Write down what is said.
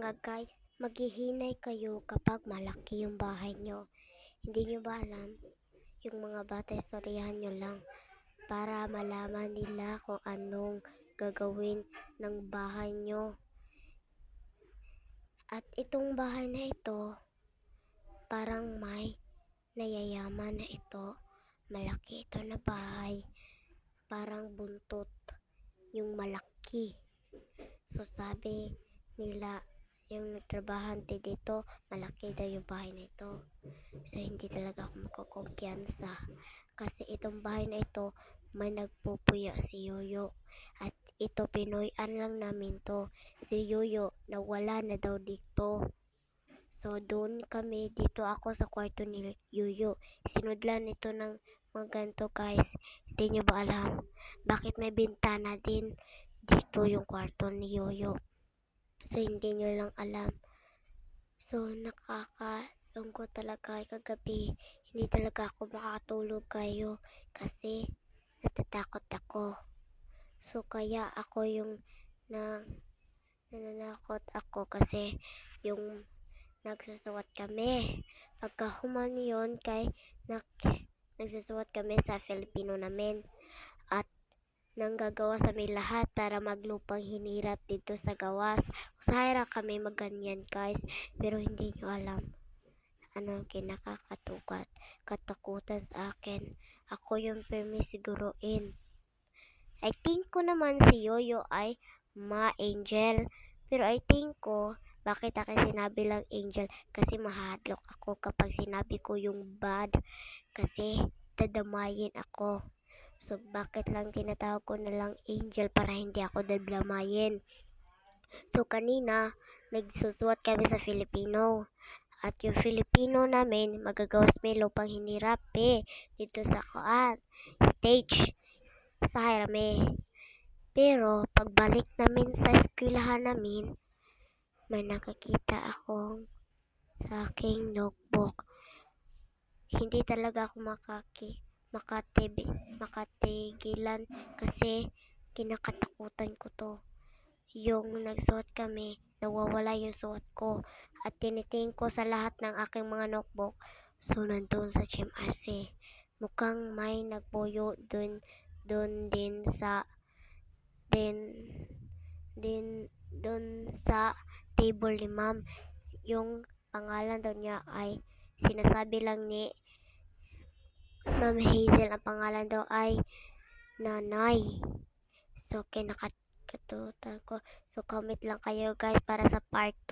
mga guys, maghihinay kayo kapag malaki yung bahay nyo. Hindi nyo ba alam? Yung mga bata, istoryahan nyo lang para malaman nila kung anong gagawin ng bahay nyo. At itong bahay na ito, parang may nayayaman na ito. Malaki ito na bahay. Parang buntot yung malaki. So sabi nila, yung nagtrabahante dito, malaki daw yung bahay na ito. So hindi talaga ako magkukumpiyansa. Kasi itong bahay na ito, may nagpupuya si Yoyo. At ito, Pinoyan lang namin to. Si Yoyo, nawala na daw dito. So doon kami, dito ako sa kwarto ni Yoyo. Sinudlan ito ng mga ganito guys. Hindi nyo ba alam? Bakit may bintana din dito yung kwarto ni Yoyo? So hindi nyo lang alam. So nakakalungkot talaga kagabi. Hindi talaga ako makatulog kayo kasi natatakot ako. So kaya ako yung nananakot ako kasi yung nagsusuwat kami. Pagka human yun kay nagsusuwat kami sa Filipino namin. At nanggagawa sa amin lahat para maglupang hinirap dito sa gawas. Usahira kami magganyan guys, pero hindi nyo alam ano katakutan sa akin. Ako yung siguruin. I think ko naman si Yoyo ay ma-angel, pero I think ko bakit akin sinabi lang angel kasi mahadlok ako kapag sinabi ko yung bad kasi dadamayin ako. So, bakit lang tinatawag ko na lang angel para hindi ako dadamayin. So, kanina, nagsusuot kami sa Filipino. At yung Filipino namin, magagawas may lupang hinirap dito sa stage sa Hirame. Pero, pagbalik namin sa eskwelahan namin, may nakakita akong sa aking notebook. Hindi talaga ako makatigilan kasi kinakatakutan ko to. Yung nagsuot kami, nawawala yung suot ko at tinitingin ko sa lahat ng aking mga notebook. So nandun sa GMRC, mukhang may nagpuyo dun din sa table ni ma'am. Yung pangalan daw niya ay sinasabi lang ni Ma'am Hazel, ang pangalan daw ay Nanay. So, kinakatutan ko. So, comment lang kayo guys para sa part 2.